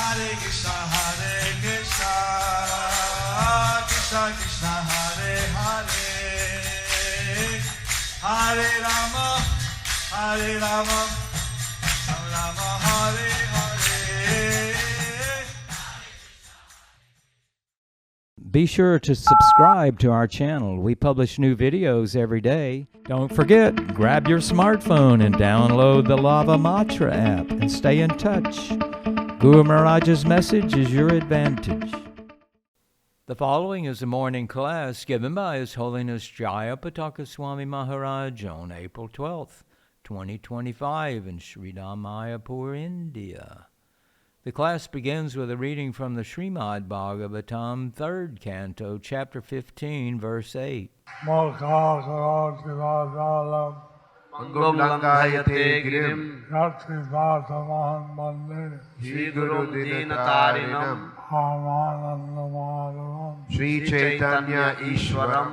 Hare Krishna, Krishna Krishna, Hare Hare, Hare Rama, Rama Rama, Hare Hare. Be sure to subscribe to our channel. We publish new videos every day. Don't forget, grab your smartphone and download the Lava Matra app and stay in touch. Guru Maharaj's message is your advantage. The following is a morning class given by His Holiness Jayapataka Swami Maharaj on April 12th, 2025 in Sridham, Mayapur, India. The class begins with a reading from the Srimad Bhagavatam, 3rd Canto, Chapter 15, Verse 8. Mangam Langayate Girim Shri Guru Dinatarinam Shri Chaitanya Ishwaram.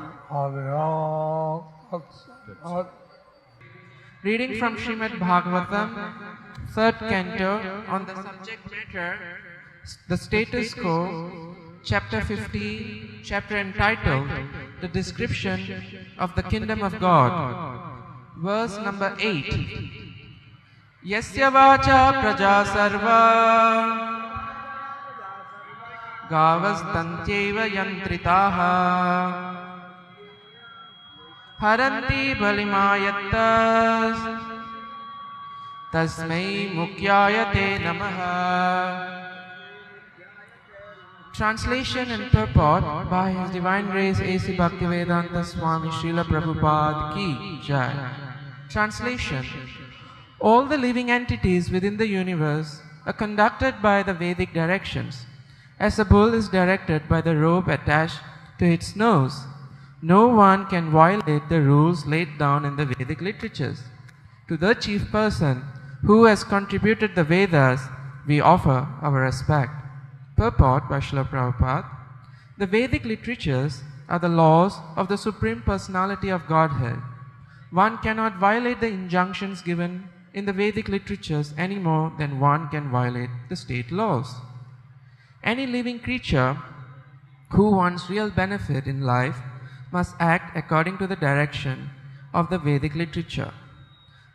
Reading from Srimad Bhagavatam, 3rd Canto, on the subject matter, the status quo, Chapter 50, chapter entitled, The Description of the Kingdom of God. Verse number 8. Yasya vacha praja sarva gavastantyeva yantritaha haranti balimayattas tasmai mukyayate namaha. Translation and purport by His Divine Grace A.C. Bhaktivedanta Swami Srila Prabhupada Ki Jai. Translation. All the living entities within the universe are conducted by the Vedic directions. As a bull is directed by the rope attached to its nose, no one can violate the rules laid down in the Vedic literatures. To the chief person who has contributed the Vedas, we offer our respect. Purport by Srila Prabhupada. The Vedic literatures are the laws of the Supreme Personality of Godhead. One cannot violate the injunctions given in the Vedic literatures any more than one can violate the state laws. Any living creature who wants real benefit in life must act according to the direction of the Vedic literature.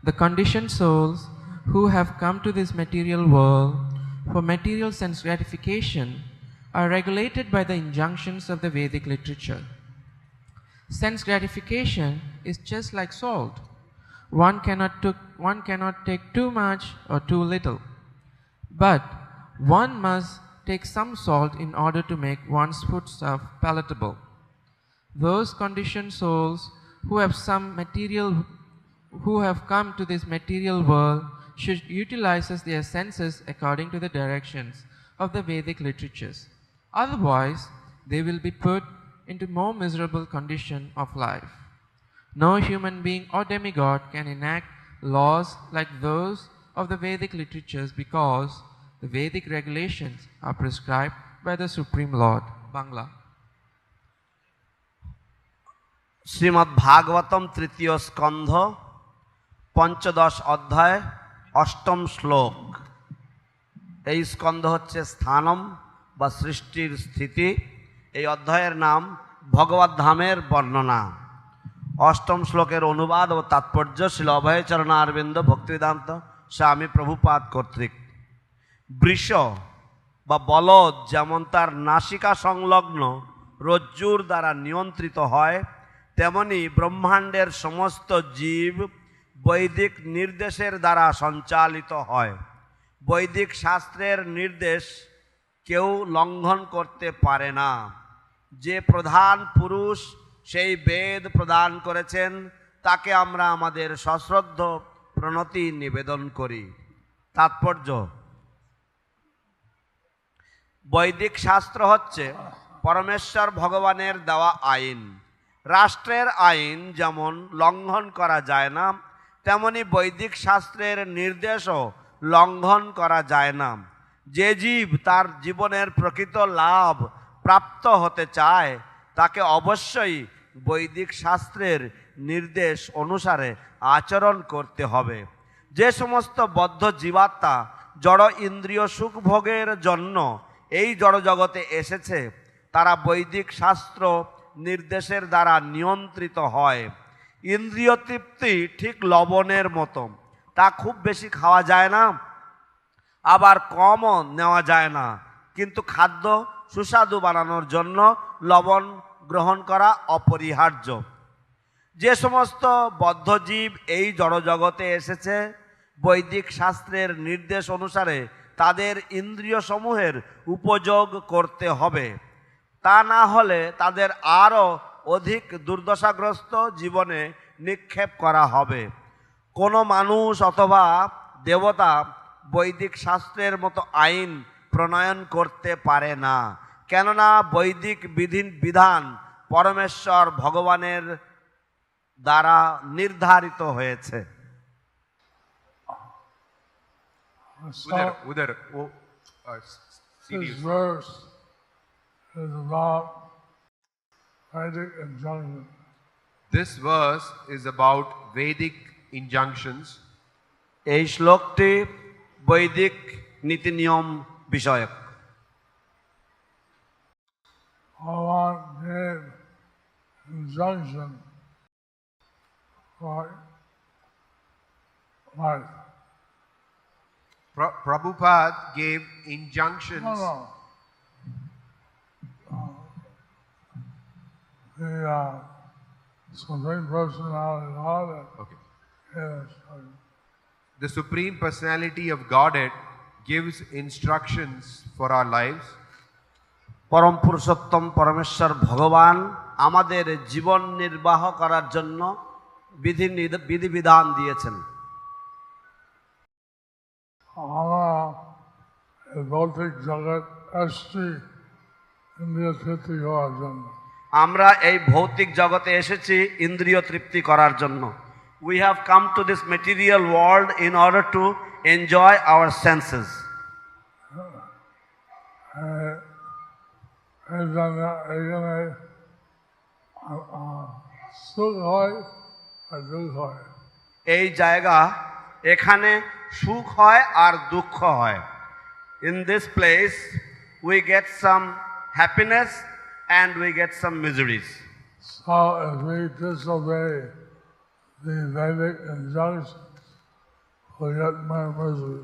The conditioned souls who have come to this material world for material sense gratification are regulated by the injunctions of the Vedic literature. Sense gratification is just like salt. One cannot take too much or too little. But one must take some salt in order to make one's foodstuff palatable. Those conditioned souls who have come to this material world should utilize their senses according to the directions of the Vedic literatures. Otherwise, they will be put into more miserable condition of life. No human being or demigod can enact laws like those of the Vedic literatures because the Vedic regulations are prescribed by the Supreme Lord. Bangla. Srimad Bhagavatam Tritiya Skandha Panchadash Adhyay অষ্টম শ্লোক। এই স্কন্ধ হচ্ছে স্থানম বা সৃষ্টির স্থিতি। এই অধ্যায়ের নাম ভগবত ধামের বর্ণনা। অষ্টম শ্লোকের অনুবাদ ও তাৎপর্য শ্রীল অভয়চরণ অরবিন্দ ভক্তিবেদান্ত স্বামী প্রভুপাদ কর্তৃক। বৃষ বা বলদ যেমন তার নাসিকা সংলগ্ন রজ্জুর দ্বারা নিয়ন্ত্রিত হয়, তেমনি ব্রহ্মাণ্ডের সমস্ত জীব বৈদিক নির্দেশের দ্বারা সঞ্চালিত হয়। বৈদিক শাস্ত্রের নির্দেশ কেউ লঙ্ঘন করতে পারে না। যে প্রধান পুরুষ সেই বেদ প্রদান করেছেন তাকে আমরা আমাদের সশ্রদ্ধ প্রণতি নিবেদন করি। তাৎপর্য: বৈদিক শাস্ত্র হচ্ছে পরমেশ্বর ভগবানের দেওয়া আইন। রাষ্ট্রের আইন যেমন লঙ্ঘন করা যায় না, তেমনি বৈদিক শাস্ত্রের নির্দেশও লঙ্ঘন করা যায় না। যে জীব তার জীবনের প্রকৃত লাভ প্রাপ্ত হতে চায় তাকে অবশ্যই বৈদিক শাস্ত্রের নির্দেশ অনুসারে আচরণ করতে হবে। যে সমস্ত বদ্ধ জীবাত্মা জড় ইন্দ্রিয় সুখ ভোগের জন্য এই জড় জগতে এসেছে তারা বৈদিক শাস্ত্র নির্দেশের দ্বারা নিয়ন্ত্রিত হয়। ইন্দ্রিয় তৃপ্তি ঠিক লবণের মতো, তা খুব বেশি খাওয়া যায় না, আবার কমও নেওয়া যায় না, কিন্তু খাদ্য সুস্বাদু বানানোর জন্য লবণ গ্রহণ করা অপরিহার্য। যে সমস্ত বদ্ধজীব এই জড়জগতে এসেছে বৈদিক শাস্ত্রের নির্দেশ অনুসারে তাদের ইন্দ্রিয় সমূহের উপযোগ করতে হবে, তা না হলে তাদের আরও অধিক দুর্দশাগ্রস্ত জীবনে নিক্ষেপ করা হবে। কোনো মানুষ অথবা দেবতা বৈদিক শাস্ত্রের মতো আইন প্রণয়ন করতে পারে না, কেননা বৈদিক বিধান পরমেশ্বর ভগবানের দ্বারা নির্ধারিত হয়েছে। This verse is about Vedic injunction. This verse is about Vedic injunctions. এই শ্লোকটি বৈদিক নীতি নিয়ম বিষয়ক। Bhagavan gave injunction for life. Prabhupada gave injunctions. No. The Supreme Personality of Godhead. Okay. Yes. The Supreme Personality of Godhead gives instructions for our lives. পরম পুরুষোত্তম পরমেশ্বর ভগবান আমাদের জীবন নির্বাহ করার জন্য বিধিবিধান দিয়েছেন। আমরা এই ভৌতিক জগৎ আসছি ইন্দ্রিয় তৃপ্তি হওয়ার জন্য। আমরা এই ভৌতিক জগতে এসেছি ইন্দ্রিয় তৃপ্তি করার জন্য। We have come to this material world in order to enjoy our senses. এখানে সুখ হয় আর দুঃখ হয়। এই জায়গা এখানে সুখ হয় আর দুঃখ হয়। In this place we get some happiness and we get some miseries. So if we disobey the Vedic injunctions, we get more misery.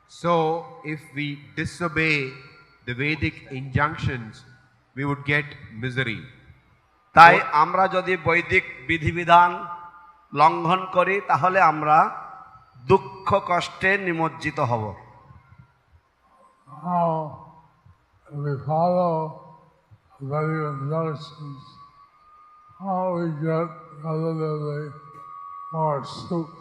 So, if we disobey the Vedic injunctions, we would get misery. তাই আমরা যদি বৈদিক বিধিবিধান লঙ্ঘন করি তাহলে আমরা দুঃখ কষ্টে নিমজ্জিত হব। Now, if we follow Vedic injunctions, how we get relatively more sukh.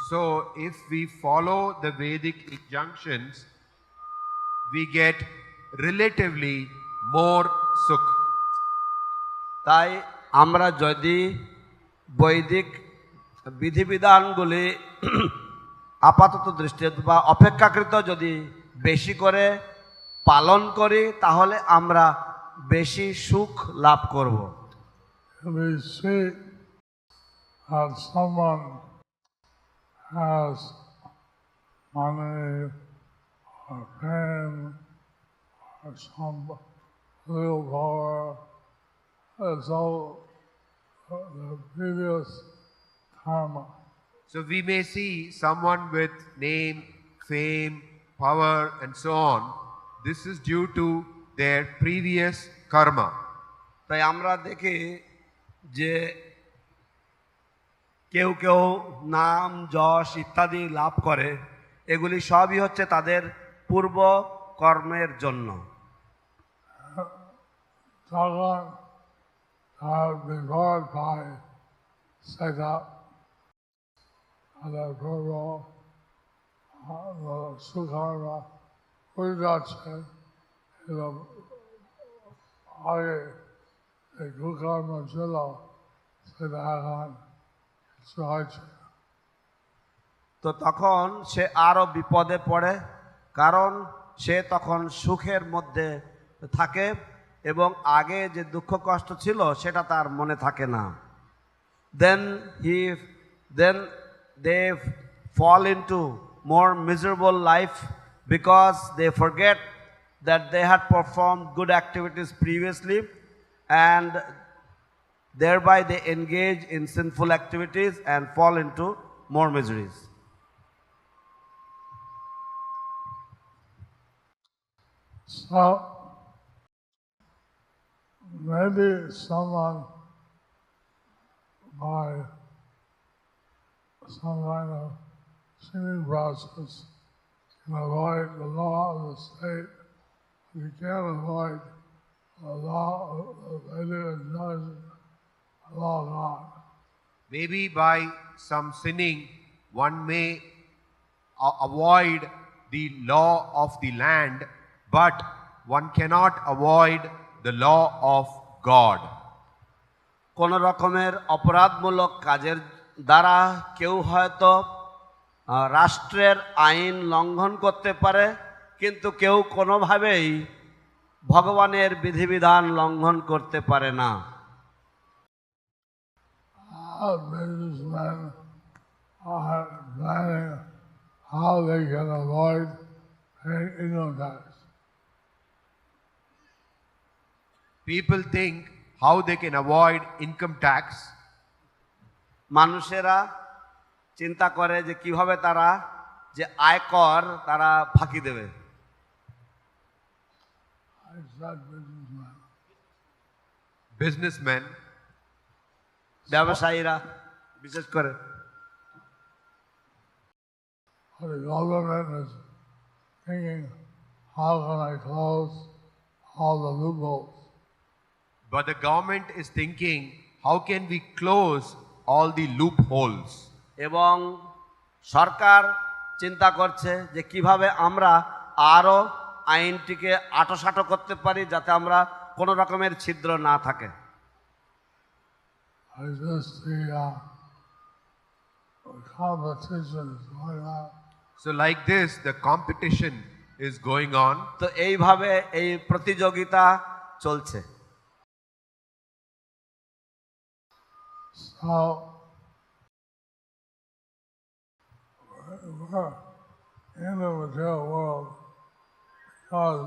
So, if we follow the Vedic injunctions, we get relatively more sukh. তাই আমরা যদি বৈদিক বিধিবিধানগুলি আপাতত দৃষ্টিতে বা অপেক্ষাকৃত যদি বেশি করে পালন করি তাহলে আমরা বেশি সুখ লাভ করব। If we see that someone has money or fame or some little power, it's all the previous karma. So, we may see someone with name, fame, power, and so on. This is due to their previous karma. তাই আমরা দেখি যে কেউ কেউ নাম যশ ইত্যাদি লাভ করে, এগুলি সবই হচ্ছে তাদের পূর্ব কর্মের জন্য। Bhagavan be glorified, set up the Purva, the Sukarma, Buddhacha, the Hare, the Kukarma Jilla, Siddhagan, Sahaja. তো তখন সে আরও বিপদে পড়ে, কারণ সে তখন সুখের মধ্যে থাকে এবং আগে যে দুঃখ কষ্ট ছিল সেটা তার মনে থাকে না। Then they fall into more miserable life because they forget that they had performed good activities previously and thereby they engage in sinful activities and fall into more miseries. So maybe someone by some kind of seeming process can avoid the law of the state. You can't avoid the law of the law of God. Maybe by some sinning, one may avoid the law of the land, but one cannot avoid the law of God. কোন রকমের অপরাধমূলক কাজের দ্বারা কেউ হয়তো রাষ্ট্রের আইন লঙ্ঘন করতে পারে, কিন্তু কেউ কোনোভাবেই ভগবানের বিধিবিধান লঙ্ঘন করতে পারে না। Businessmen are planning how they can avoid paying income tax. People think how they can avoid income tax. মানুষেরা চিন্তা করে যে কিভাবে তারা যে আয়কর তারা ফাঁকি দেবে। I said businessmen. Businessmen, ব্যবসায়ীরা বিশেষ করে The government is thinking, how can I close all the loopholes? but the government is thinking, how can we close all the loopholes? এবং সরকার চিন্তা করছে যে কিভাবে আমরা আরো আইনটিকে আঁটোসাঁটো করতে পারি যাতে আমরা কোনো রকমের ছিদ্র না থাকে। I just see competition is going on. So like this, the competition is going on. তো এইভাবে এই প্রতিযোগিতা চলছে। So we're in the material world because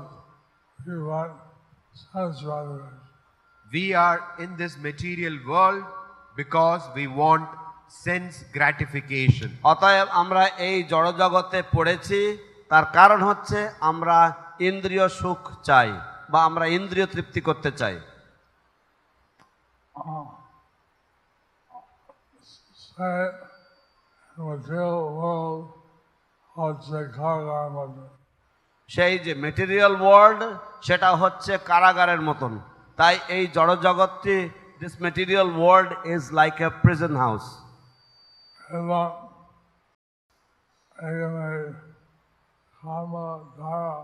we want sense gratification. We are in this material world because we want sense gratification. অতএব আমরা এই জড়জগতে পড়েছি, তার কারণ হচ্ছে আমরা ইন্দ্রিয় সুখ চাই বা আমরা ইন্দ্রিয় তৃপ্তি করতে চাই। Say in the material world, হচ্ছে কারাগার মতো। সেই যে মেটেরিয়াল ওয়ার্ল্ড সেটা হচ্ছে কারাগারের মতন, তাই এই জড়জগৎটি this material world is like a prison house. এবং এখানে কামা দ্বারা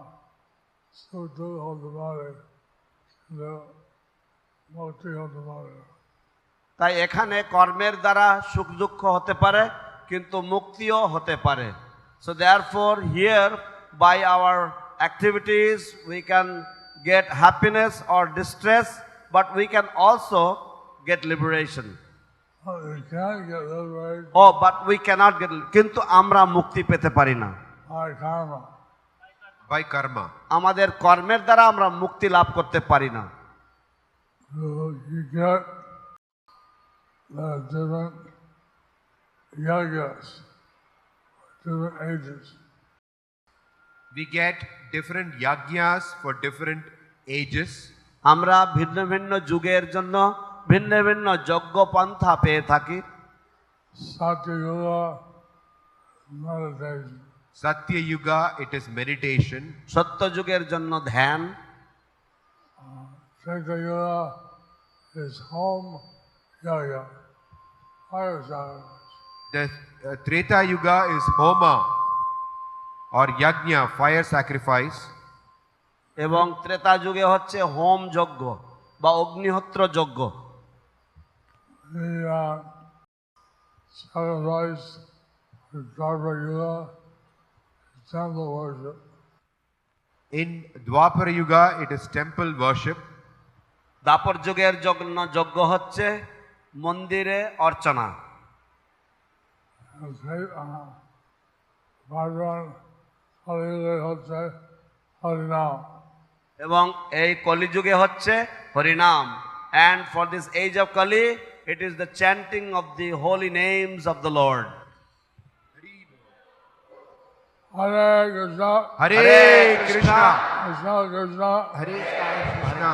সুখ হতে পারে, কিন্তু মুক্তি হতে পারে না। তাই এখানে কর্মের দ্বারা সুখ দুঃখ হতে পারে, কিন্তু মুক্তিও হতে পারে। So therefore here by our activities we can get happiness or distress, but we can also get liberation. You can't get liberated Oh, but we cannot get, কিন্তু আমরা মুক্তি পেতে পারি না by karma. By karma. আমাদের কর্মের দ্বারা আমরা মুক্তি লাভ করতে পারি না। So you get the different yagas, different ages. We get different yajnas for different ages. আমরা ভিন্ন ভিন্ন যুগের জন্য ভিন্ন ভিন্ন যজ্ঞ পন্থা পেয়ে থাকি। Satya Yuga, meditation. Satya Yuga, it is meditation. সত্য যুগের জন্য ধ্যান। Treta Yuga is home yaga, fire sacrifice. The Treta Yuga is Homa or Yajna, fire sacrifice. এবং ত্রেতা যুগে হচ্ছে হোম যজ্ঞ বা অগ্নিহোত্র যজ্ঞ। The sacrifice for Dharma Yuga is temple worship. In Dwapara Yuga, it is temple worship. Dwapar যুগের যজ্ঞ হচ্ছে মন্দিরে অর্চনা। bhagwan Hare হচ্ছে হরিনাম। এবং এই কলিযুগে হচ্ছে হরিনাম, and for this age of Kali it is the chanting of the holy names of the Lord. Hare Krishna Hare Krishna, Krishna Krishna Hare Krishna,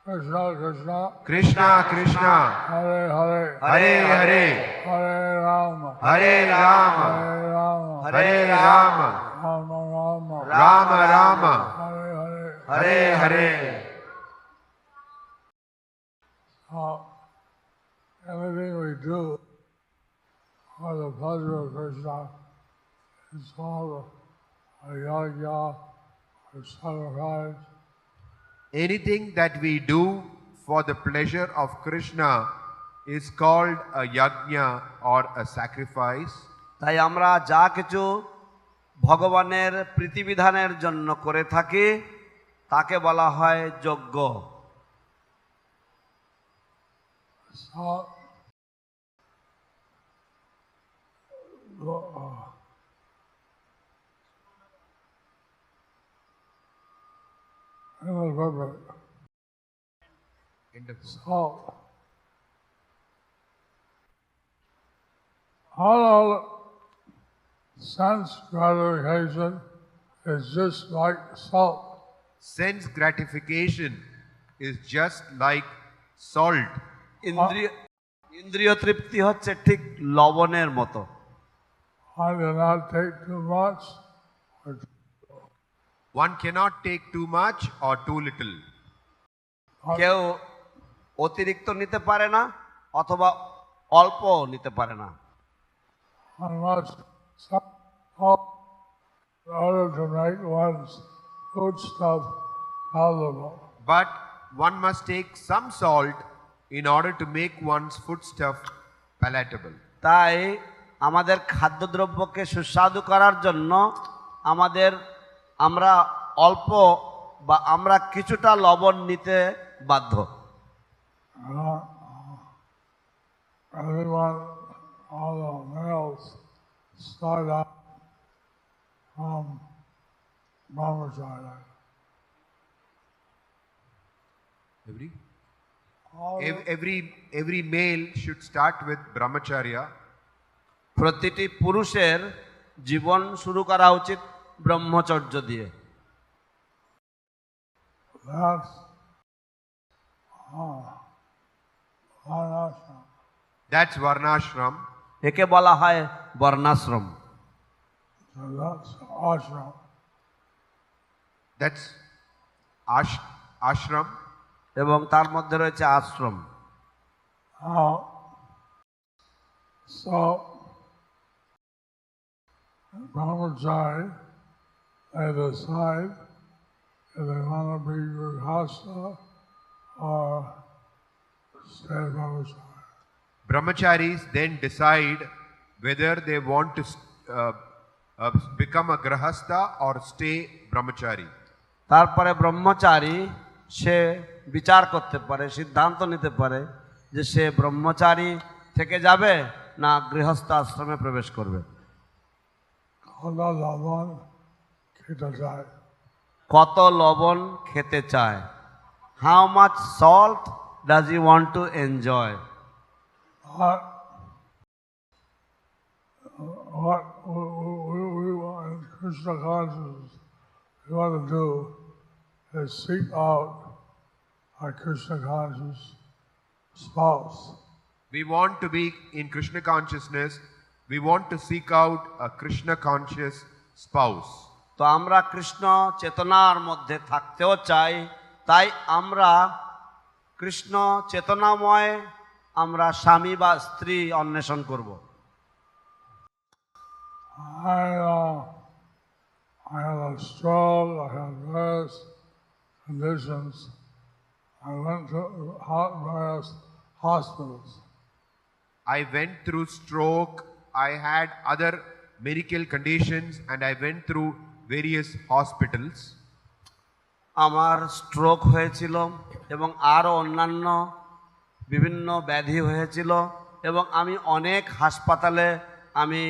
Krishna Krishna Krishna Krishna, Hare Hare Hare Hare, Hare Ram Hare Rama, Hare Ram Hare Rama, Ram Ram Rama Rama, Hare Hare. Hare Hare. Everything we do for the pleasure of Krishna is called a yajna or sacrifice. Anything that we do for the pleasure of Krishna is called a yajna or a sacrifice. তাই আমরা যা কিছু ভগবানের প্রীতিবিধানের জন্য করে থাকি তাকে বলা হয় যজ্ঞ। So, so, all sense gratification is just like salt. Sense gratification is just like salt. ইন্দ্রিয় ইন্দ্রিয় তৃপ্তি হচ্ছে ঠিক লবণের মতো। I do not take too much or One cannot take too much or too little. কেউ অতিরিক্ত নিতে পারে না অথবা অল্প নিতে পারে না। unless some help in order to make one's foodstuff palatable. But one must take some salt in order to make one's foodstuff palatable. তাই আমাদের খাদ্যদ্রব্যকে সুস্বাদু করার জন্য আমরা অল্প বা আমরা কিছুটা লবণ নিতে বাধ্য। Everyone, all the males start out from brahmacharya. All Every male should start with brahmacharya. প্রতিটি পুরুষের জীবন শুরু করা উচিত ব্রহ্মচর্য দিয়ে। that's varnashram. That's varnashram. একে বলা হয় বর্ণাশ্রম। So that's ashram. That's ashram. এবং তার মধ্যে রয়েছে আশ্রম। So brahmachari, they decide if they want to be grihastha or stay brahmachari. Brahmacharis then decide whether they want to become a grahastha or stay brahmachari. তারপরে ব্রহ্মচারী সে বিচার করতে পারে, সিদ্ধান্ত নিতে পারে যে সে ব্রহ্মচারী থেকে যাবে না গৃহস্থ আশ্রমে প্রবেশ করবে। কত লবণ খেতে চায়? How much salt does he want to enjoy? What we want in Krishna consciousness, we want to do is seek out a Krishna conscious spouse. We want to be in Krishna consciousness. We want to seek out a Krishna conscious spouse. তো আমরা কৃষ্ণ চেতনার মধ্যে থাকতেও চাই, তাই আমরা কৃষ্ণ চেতনাময় আমরা স্বামী বা স্ত্রী অন্বেষণ করব। I had a stroke, I had various conditions. I went to various hospitals. I went through stroke. I had other medical conditions and I went through various hospitals. আমার স্ট্রোক হয়েছিল এবং আরও অন্যান্য বিভিন্ন ব্যাধি হয়েছিল এবং আমি অনেক হাসপাতালে আমি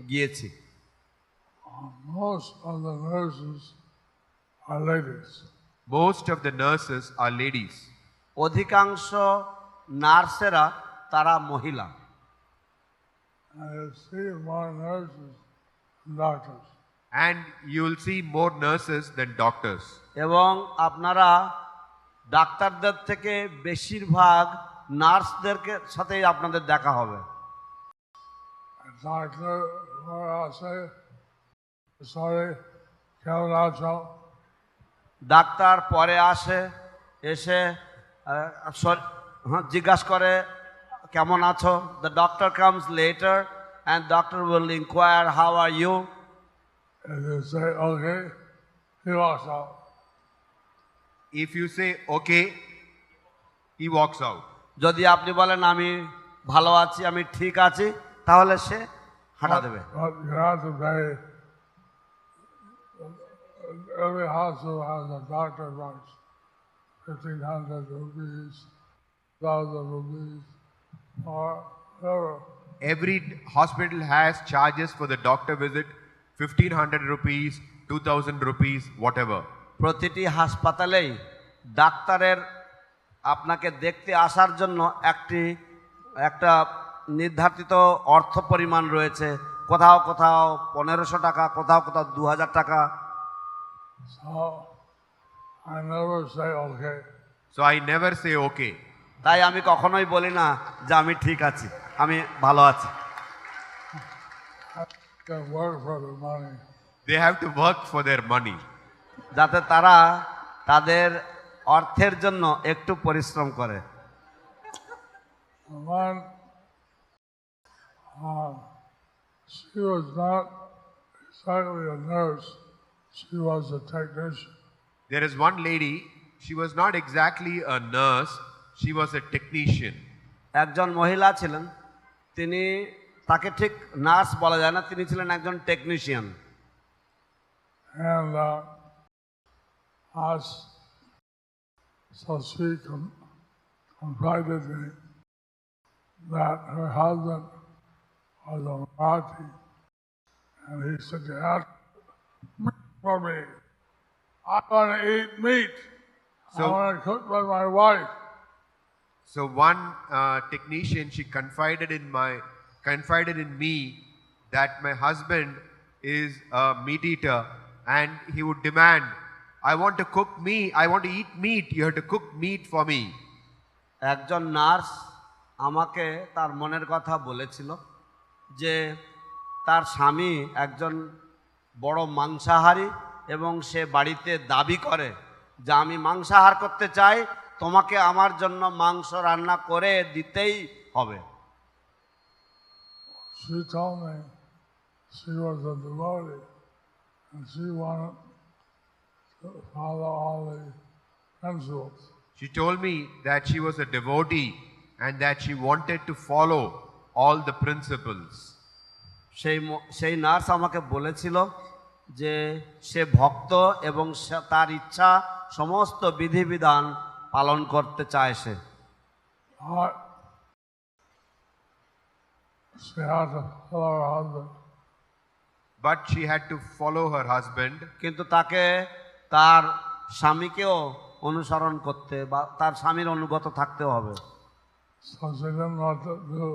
গিয়েছি। most of the nurses are ladies. Most of the nurses are ladies. অধিকাংশ নার্সেরা তারা মহিলা। And you see more nurses than doctors. And you will see more nurses than doctors. এবং আপনারা ডাক্তারদের থেকে বেশিরভাগ নার্সদেরকে সাথেই আপনাদের দেখা হবে। And doctor, what I'll say, sorry, Calvacho, doctor পরে আসে, এসে জিজ্ঞাসা করে কেমন আছো। The doctor comes later and doctor will inquire how are you. and you say, okay, he walks out. If you say okay, he walks out. যদি আপনি বলেন আমি ভালো আছি, আমি ঠিক আছি, তাহলে সে হাঁটা দেবে। But you have to pay, every hospital has a doctor price, 1,500 rupees, 1,000 rupees, or whatever. Every hospital has charges for the doctor visit, 1,500 rupees, 2,000 rupees, whatever. প্রতিটি হাসপাতালেই ডাক্তারের আপনাকে দেখতে আসার জন্য একটা নির্ধারিত অর্থ পরিমাণ রয়েছে। কোথাও কোথাও 1500 টাকা, কোথাও কোথাও 2000 টাকা। So I never say okay. So I never say okay. তাই আমি কখনোই বলি না যে আমি ঠিক আছি, আমি ভালো আছি। They work for the money. They have to work for their money. যাতে তারা তাদের অর্থের জন্য একটু পরিশ্রম করে। One, she was not exactly a nurse, she was a technician. There is one lady, she was not exactly a nurse, she was a technician. একজন মহিলা ছিলেন, তাকে ঠিক নার্স বলা যায় না, তিনি ছিলেন একজন technician. And so she confided me that her husband was a Marathi, and he said, you have to cook for me. I want to eat meat. I So- want to cook for my wife. So one technician, she confided in me that my husband is a meat eater, and he would demand, I want to cook meat, I want to eat meat, you have to cook meat for me. একজন nurse আমাকে তার মনের কথা বলেছিল যে তার স্বামী একজন বড় মাংসাহারী এবং সে বাড়িতে দাবি করে যে আমি মাংসাহার করতে চাই, তোমাকে আমার জন্য মাংস রান্না করে দিতেই হবে। She told me she was a devotee and she wanted to follow all the principles. She told me that she was a devotee and that she wanted to follow all the principles. সেই nurse আমাকে বলেছিল যে সে ভক্ত এবং তার ইচ্ছা সমস্ত বিধিবিধান পালন করতে চায় সে। But she had to follow her husband. But she had to follow her husband. কিন্তু তাকে তার স্বামীকেও অনুসরণ করতে বা তার স্বামীর অনুগত থাকতে হবে। So she didn't know what to do.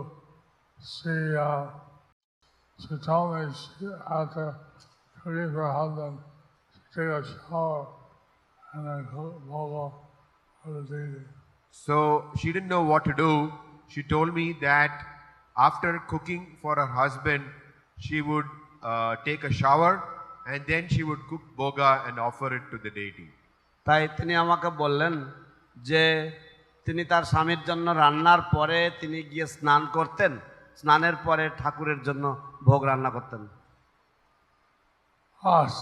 She told me she had to forgive her husband, take a shower, and then cook bogo for the deity. So she didn't know what to do. She told me that after cooking for her husband, she would take a shower and then she would cook boga and offer it to the deity. তাই তিনি আমাকে বললেন যে তিনি তার স্বামীর জন্য রান্নার পরে তিনি গিয়ে স্নান করতেন, স্নানের পরে ঠাকুরের জন্য ভোগ রান্না করতেন।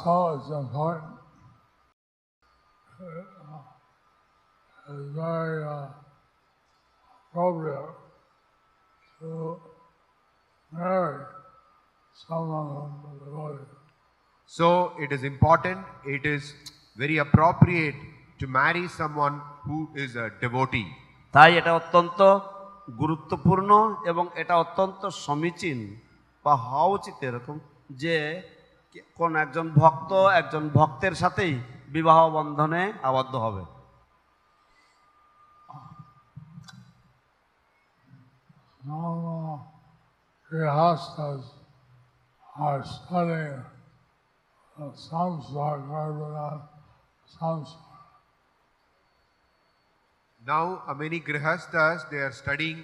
So it's important. It's very appropriate to marry someone who's a devotee. So it is important, it is very appropriate to marry someone who is a devotee. তাই এটা অত্যন্ত গুরুত্বপূর্ণ এবং এটা অত্যন্ত সমীচীন বা হওয়া উচিত এরকম যে কোন একজন ভক্ত একজন ভক্তের সাথেই বিবাহ বন্ধনে আবদ্ধ হবে। Some grihastas are studying samsara, Garbhadan samsara. Now, many grihastas, they are studying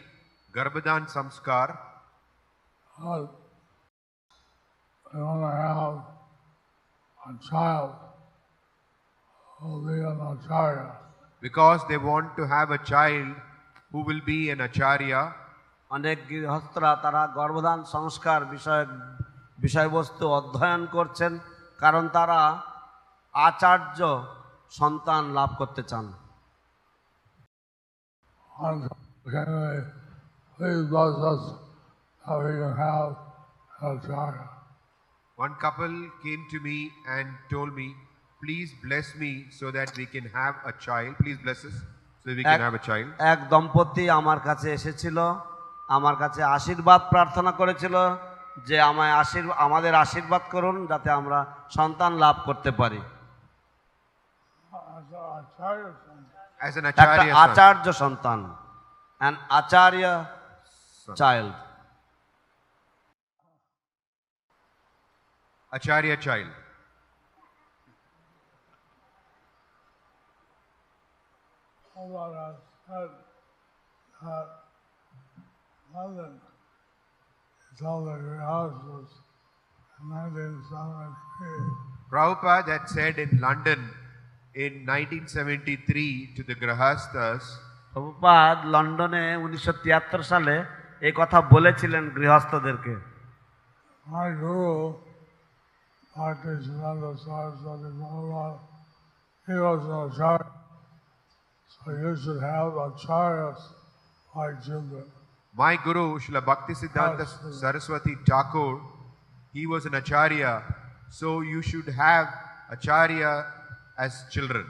Garbhadan Samskar. But they want to have a child who will be an acharya. Because they want to have a child who will be an acharya. অনেক গৃহস্থরা তারা গর্ভধান সংস্কার বিষয়বস্তু অধ্যয়ন করছেন, কারণ তারা আচার্য সন্তান লাভ করতে চান। Can they please bless us that we can have an acharya? One couple came to me and told me, please bless me so that we can have a child. Please bless us so that we can have a child. এক দম্পতি আমার কাছে এসেছিল, আমার কাছে আশীর্বাদ প্রার্থনা করেছিল যে আমাদের আশীর্বাদ করুন যাতে আমরা সন্তান লাভ করতে পারি। As an একটা acharya son. আচার্য সন্তান, an acharya child. Acharya child. About us said that London is all the grihastas in 1973. Prabhupada had said in London in 1973 to the grihastas, Prabhupada লন্ডনে 1973 সালে এই কথা বলেছিলেন গৃহস্থদেরকে। My guru, Bhakti Siddhanta Saraswati Prabhupada, he was an acharya. So you should have acharyas like children. my guru, Srila Bhakti Siddhanta Saraswati Thakur, he was an acharya, so you should have acharya as children.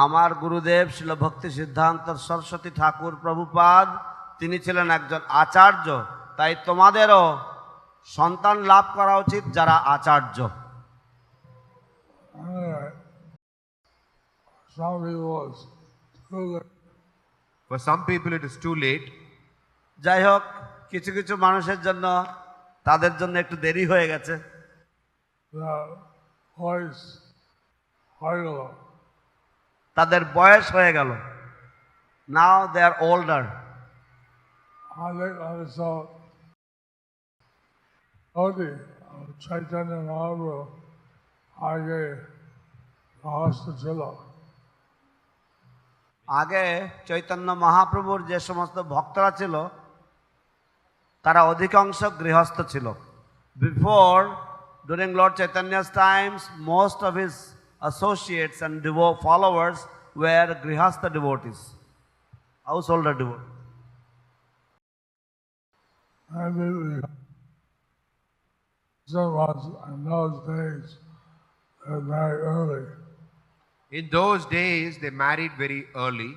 আমার গুরুদেব শ্রীল ভক্তি সিদ্ধান্ত সরস্বতী ঠাকুর প্রভুপাদ, তিনি ছিলেন একজন আচার্য, তাই তোমাদেরও সন্তান লাভ করা উচিত যারা আচার্য। Anyway, some people it's too late. For some people it is too late. যাই হোক, কিছু কিছু মানুষের জন্য তাদের জন্য একটু দেরি হয়ে গেছে। The voice, Hagala, তাদের বয়স হয়ে গেল। নাও দে আর older. I think I saw Odi of Chaitanya Mahaprabhu, Age Rahasta Jila. আগে চৈতন্য মহাপ্রভুর যে সমস্ত ভক্তরা ছিল তারা অধিকাংশ গৃহস্থ ছিল। Before during lord Chaitanya's times most of his associates and followers were grihastha devotees, householder devotees. And some was in those days they were very early. In those days, they married very early.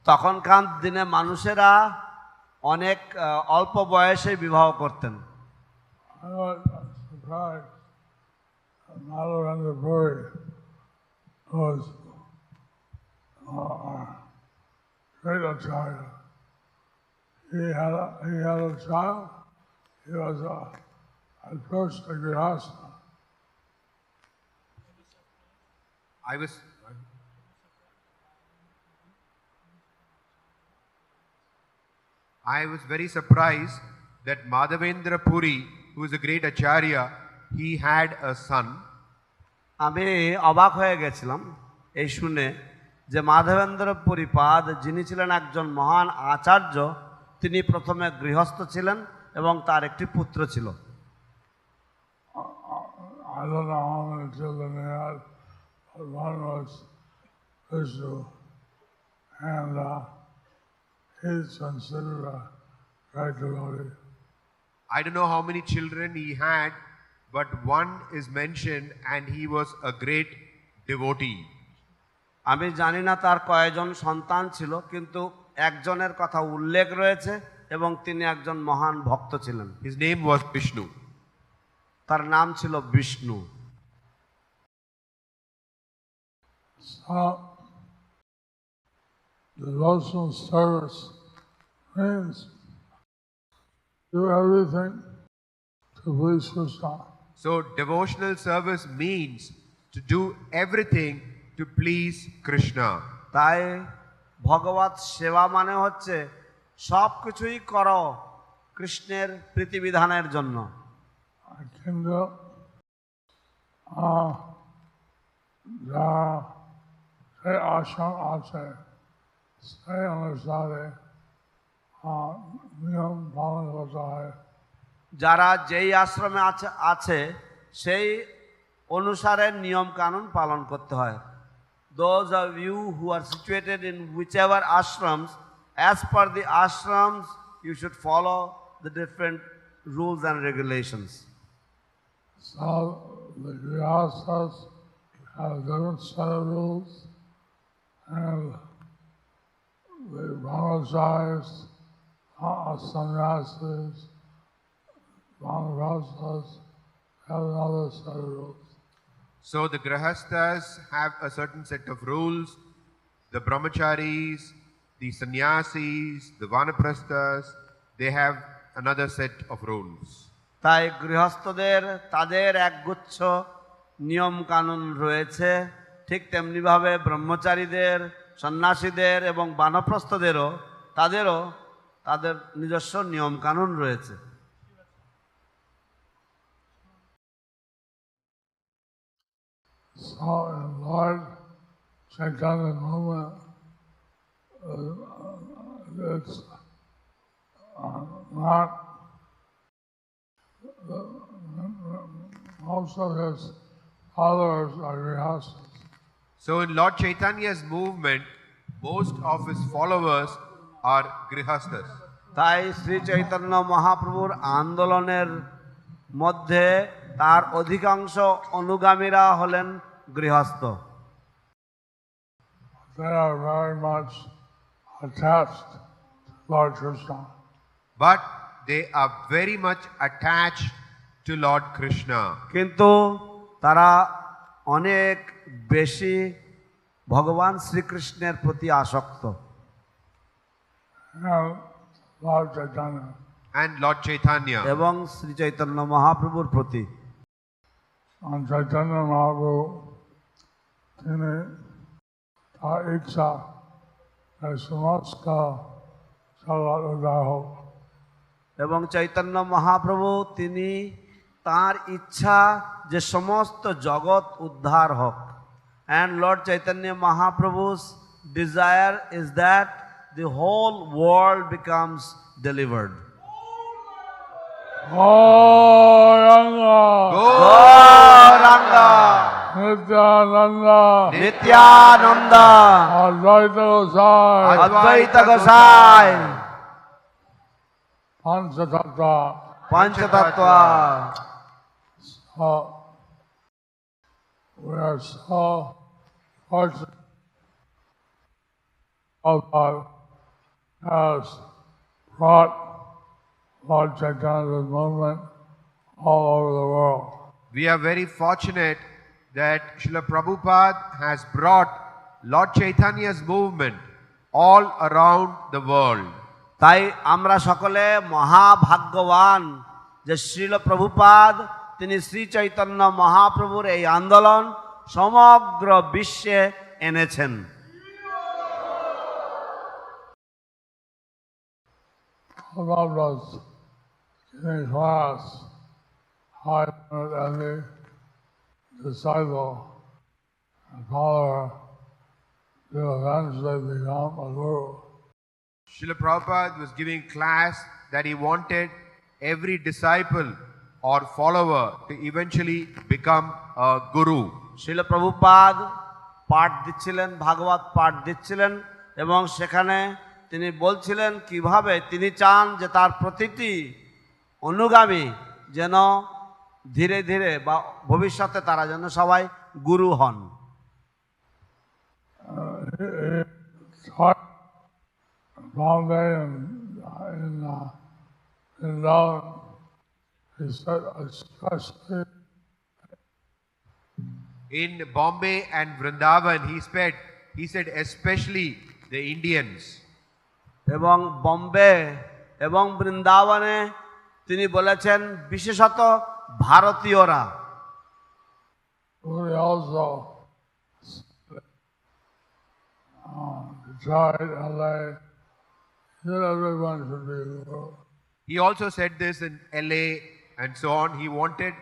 তখনকার দিনে মানুষেরা অনেক অল্প বয়সে বিবাহ করতেন। I was surprised that Madhavendra Puri was great acharya. He had a child. He was at first a grihastha. I was very surprised that Madhavendra Puri, who is a great acharya, he had a son. আমি অবাক হয়ে গেছিলাম এই শুনে যে মাধবেন্দ্র পুরীপাদ যিনি ছিলেন একজন মহান আচার্য, তিনি প্রথমে গৃহস্থ ছিলেন এবং তার একটি পুত্র ছিল। I don't know how many children they had, but one was Vishnu, and he's considered a great devotee. I don't know how many children he had, but one is mentioned and he was a great devotee. আমি জানি না তার কয়জন সন্তান ছিল, কিন্তু একজনের কথা উল্লেখ রয়েছে এবং তিনি একজন মহান ভক্ত ছিলেন। His name was Vishnu. তার নাম ছিল Vishnu. So, devotional service means do everything to please Krishna. So devotional service means to do everything to please Krishna. তাই ভগবত সেবা মানে হচ্ছে সব কিছুই করো কৃষ্ণের প্রীতিবিধানের জন্য। কিন্তু যা সেই আশ্রম আছে সেই অনুসারে নিয়ম পালন করতে হয়। যারা যেই আশ্রমে আছে সেই অনুসারে নিয়ম কানুন পালন করতে হয়। Those of you who are situated in whichever ashrams, as per the ashrams, you should follow the different rules and regulations. So the grihasthas have a different set of rules, and the brahmacharis, sannyasis, vanaprasthas have another set of rules. So the grihasthas have a certain set of rules. The brahmacharis, the sannyasis, the vanaprasthas, they have another set of rules. তাই গৃহস্থদের তাদের একগুচ্ছ নিয়ম কানুন রয়েছে, ঠিক তেমনিভাবে ব্রহ্মচারীদের, সন্ন্যাসীদের এবং বানপ্রস্থদেরও তাদের নিজস্ব নিয়ম কানুন রয়েছে। So in Lord Chaitanya movement, it's not most of his followers are grihasthas. So in Lord Chaitanya's movement, most of his followers are grihasthas. তাই শ্রী চৈতন্য মহাপ্রভুর আন্দোলনের মধ্যে তার অধিকাংশ অনুগামীরা হলেন গৃহস্থ। They are very much attached to Lord Krishna. But they are very much attached to Lord Krishna. কিন্তু তারা অনেক বেশি ভগবান শ্রীকৃষ্ণের প্রতি আসক্ত। And Lord Chaitanya. And Lord Chaitanya. এবং শ্রী চৈতন্য মহাপ্রভুর প্রতি। And Chaitanya Mahaprabhu, তিনি তার ইচ্ছা এই সমস্ত জগৎ উদ্ধার হোক। এবং চৈতন্য মহাপ্রভু তিনি তার ইচ্ছা যে সমস্ত জগৎ উদ্ধার হোক। And Lord Chaitanya Mahaprabhu's desire is that the whole world becomes delivered. Gauranga, Gauranga, Nityananda, Nityananda, Advaita Gosai, Advaita Gosai, Panchatattva. Panchatattva. So we are so fortunate God has brought Lord Chaitanya's movement all over the world. We are very fortunate that Srila Prabhupada has brought Lord Chaitanya's movement all around the world. তাই আমরা সকলে মহাভাগ্যবান যে শ্রীল প্রভুপাদ তিনি শ্রী চৈতন্য মহাপ্রভুর এই আন্দোলন সমগ্র বিশ্বে এনেছেন। About us in class, I learned every disciple and follower to eventually become a guru. Srila Prabhupada was giving class that he wanted every disciple or follower to eventually become a guru. Srila Prabhupada পাঠ দিচ্ছিলেন, ভাগবত পাঠ দিচ্ছিলেন এবং সেখানে তিনি বলছিলেন কিভাবে তিনি চান যে তার প্রতিটি অনুগামী যেন ধীরে ধীরে বা ভবিষ্যতে তারা যেন সবাই গুরু হন। Bombay and in London, he said, especially In Bombay and Vrindavan, he said especially the Indians. এবং বম্বে এবং বৃন্দাবনে তিনি বলেছেন বিশেষত ভারতীয়রা। we also tried LA, that everyone should be Guru. He also said this in LA and so on. He wanted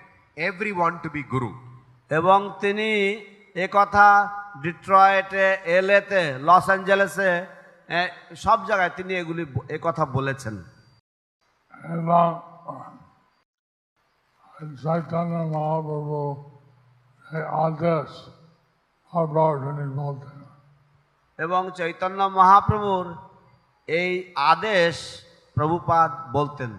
everyone to be Guru. এবং তিনি কথা ডিট্রয়েটে, এলএতে, লস অ্যাঞ্জেলেসে, সব জায়গায় তিনি কথা বলেছেন। এবং চৈতন্য মহাপ্রভু এই আদেশ তিনি বলতেন। এবং চৈতন্য মহাপ্রভুর এই আদেশ প্রভুপাদ বলতেন।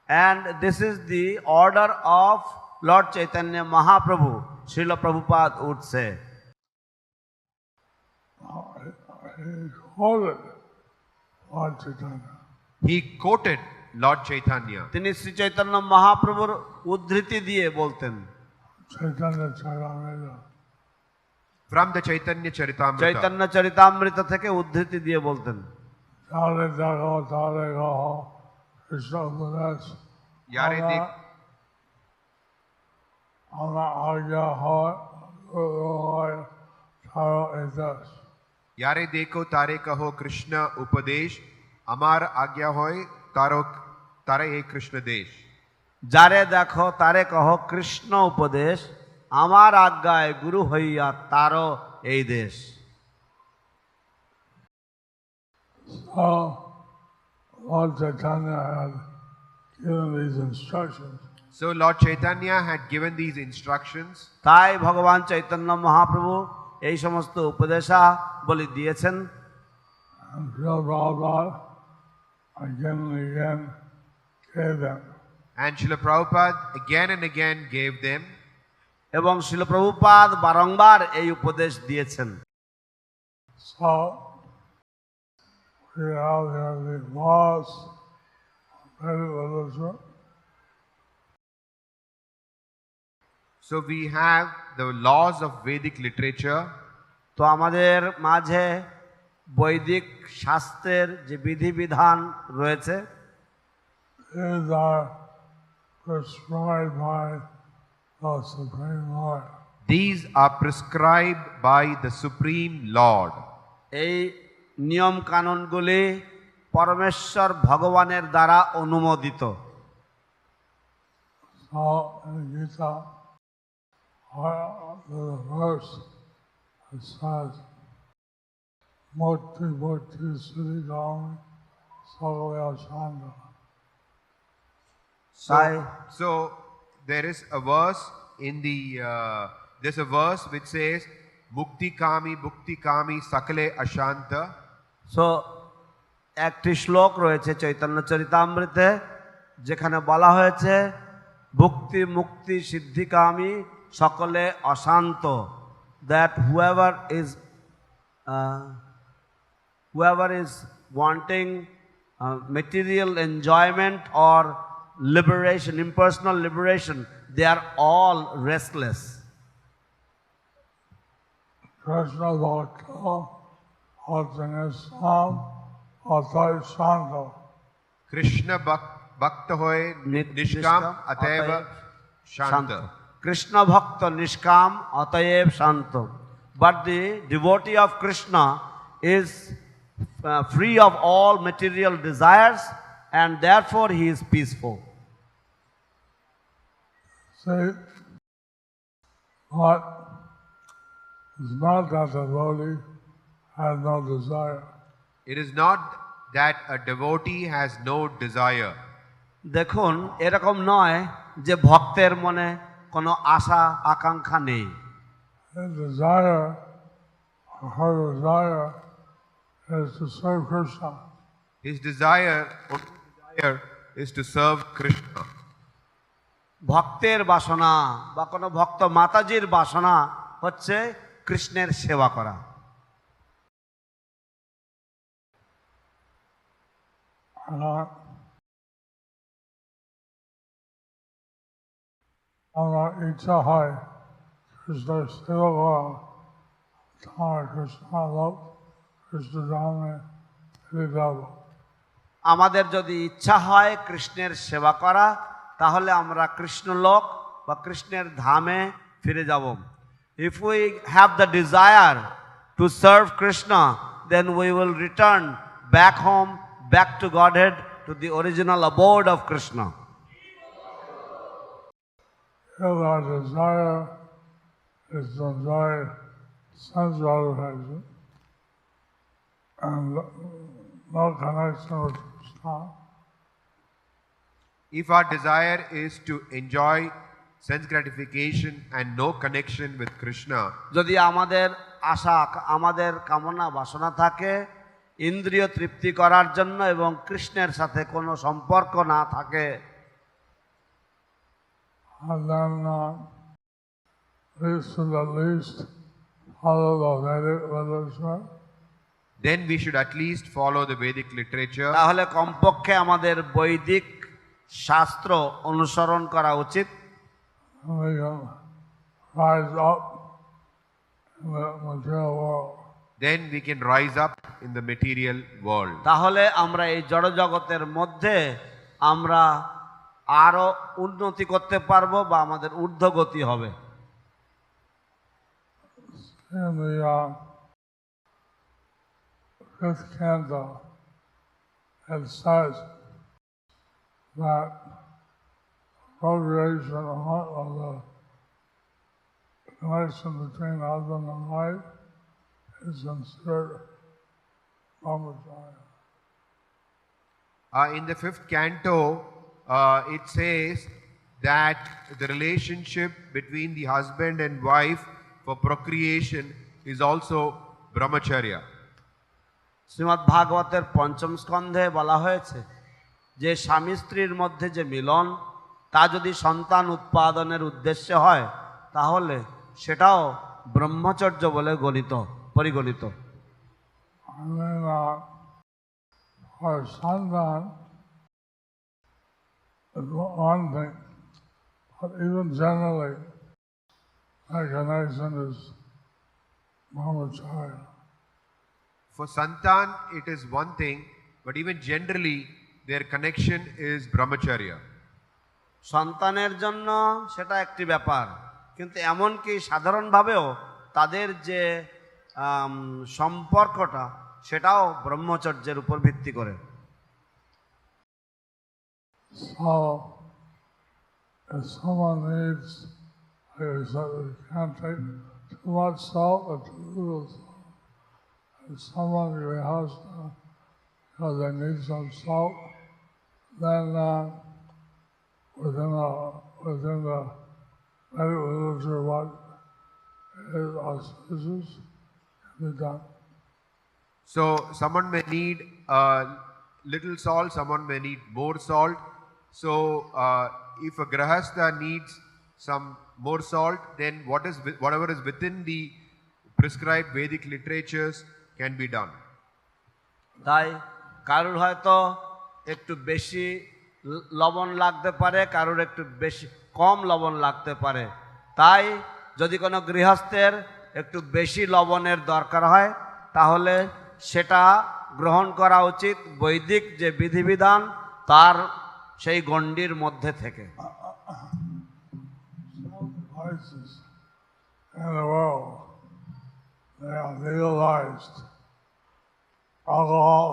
And this is the order of Lord Chaitanya Mahaprabhu. Srila Prabhupada উঠছে। He quoted Lord Chaitanya. তিনি শ্রী চৈতন্য মহাপ্রভুর উদ্ধৃতি দিয়ে বলতেন। From the Chaitanya Charitamrita. Chaitanya Charitamrita থেকে উদ্ধৃতি দিয়ে বলতেন। তাহলে দেখো তাহলে কহ কৃষ্ণ উপদেশ Yare dekh, আমার আজ্ঞা হয় তারও এই দেশ। यारे देखो तारे कहो कृष्ण उपदेश, अमार आज्ञा होय तारो तारे ए कृष्ण देश। যারে দেখো তারে কহ কৃষ্ণ উপদেশ, আমার আজ্ঞায় গুরু হইয়া তারও এই দেশ। So Lord Chaitanya had given these instructions. So Lord Chaitanya had given these instructions. তাই ভগবান চৈতন্য মহাপ্রভু এই সমস্ত উপদেশা বলি দিয়েছেন। And Srila Prabhupada again and again gave them. And Srila Prabhupada again and again gave them. এবং শিল প্রভুপাদ বারংবার এই উপদেশ দিয়েছেন। So we have here the laws of Vedic literature. So we have the laws of Vedic literature. তো আমাদের মাঝে বৈদিক শাস্ত্রের যে বিধিবিধান রয়েছে, These are prescribed by the Supreme Lord. These are prescribed by the Supreme Lord. এই নিয়ম কানুনগুলি পরমেশ্বর ভগবানের দ্বারা অনুমোদিত। So in Gita, the verse that says, Murti Murti Siddhi Gami Sagalaya Chanda. So there is a verse in the there's a verse which says Mukti Kami Sakale Ashanta. So একটি শ্লোক রয়েছে চৈতন্য চরিতামৃতে যেখানে বলা হয়েছে ভক্তি মুক্তি সিদ্ধিকামী সকলে অশান্ত, that whoever is wanting material enjoyment or liberation, impersonal liberation, they are all restless. Krishna Bhakta Atmanisham Atai Shanta. Krishna Bhakta hoye Nishkam Ateva Shanta. Krishna Bhakta Nishkam Atayev Shanto. But the devotee of Krishna is free of all material desires and therefore he is peaceful. See, but it's not that the devotee has no desire. It is not that a devotee has no desire. দেখুন, এরকম নয় যে ভক্তের মনে কোনো আশা আকাঙ্ক্ষা নেই। His desire, or her desire, is to serve Krishna. His desire is to serve Krishna. ভক্তের বাসনা বা কোনো ভক্ত মাতাজির বাসনা হচ্ছে কৃষ্ণের সেবা করা। And আমরা ইচ্ছা হয় কৃষ্ণ সেবা করা, তার কৃষ্ণ লোক কৃষ্ণ ধামে ফিরে যাব। আমাদের যদি ইচ্ছা হয় কৃষ্ণের সেবা করা, তাহলে আমরা কৃষ্ণলোক বা কৃষ্ণের ধামে ফিরে যাব। If we have the desire to serve Krishna, then we will return back home, back to Godhead, to the original abode of Krishna. If our desire is to enjoy sense gratification and no connection with Krishna, If our desire is to enjoy sense gratification and no connection with Krishna, যদি আমাদের আশা, আমাদের কামনা বাসনা থাকে ইন্দ্রিয় তৃপ্তি করার জন্য এবং কৃষ্ণের সাথে কোনো সম্পর্ক না থাকে, and then least to the least follow the Vedic literature, then we should at least follow the Vedic literature. তাহলে কমপক্ষে আমাদের বৈদিক শাস্ত্র অনুসরণ করা উচিত। and we can rise up in the material world. Then we can rise up in the material world. তাহলে আমরা এই জড়জগতের মধ্যে আমরা আরো উন্নতি করতে পারবো বা আমাদের ঊর্ধ্বগতি হবে। In the fifth canto, it says that procreation of the connection between husband and wife is considered brahmacharya. In the fifth canto, it says that the relationship between the husband and wife for procreation is also brahmacharya. Shrimad ভাগবতের পঞ্চম স্কন্ধে বলা হয়েছে যে স্বামী স্ত্রীর মধ্যে যে মিলন, তা যদি সন্তান উৎপাদনের উদ্দেশ্যে হয় তাহলে সেটাও ব্রহ্মচর্য বলে পরিগণিত। And then for santan is one thing, but even generally, that connection is brahmacharya. For santan, it is one thing, but even generally, their connection is brahmacharya. সন্তানের জন্য সেটা একটি ব্যাপার, কিন্তু এমনকি সাধারণভাবেও তাদের যে সম্পর্কটা সেটাও ব্রহ্মচর্যের উপর ভিত্তি করে। So, if someone needs, like I said, they can't take too much salt or too little salt. If someone has because they need some salt, then within the medical literature, what is auspicious can be done. So, someone may need little salt, someone may need more salt. So, if a grahastha needs some more salt, then whatever is within the prescribed Vedic literatures can be done. তাই কারোর হয়তো একটু বেশি লবণ লাগতে পারে, কারোর একটু বেশি কম লবণ লাগতে পারে। তাই যদি কোনো গৃহস্থের একটু বেশি লবণের দরকার হয় তাহলে সেটা গ্রহণ করা উচিত বৈদিক যে বিধিবিধান তার সেই গণ্ডির মধ্যে থেকে। Places in the world, they are legalized alcohol.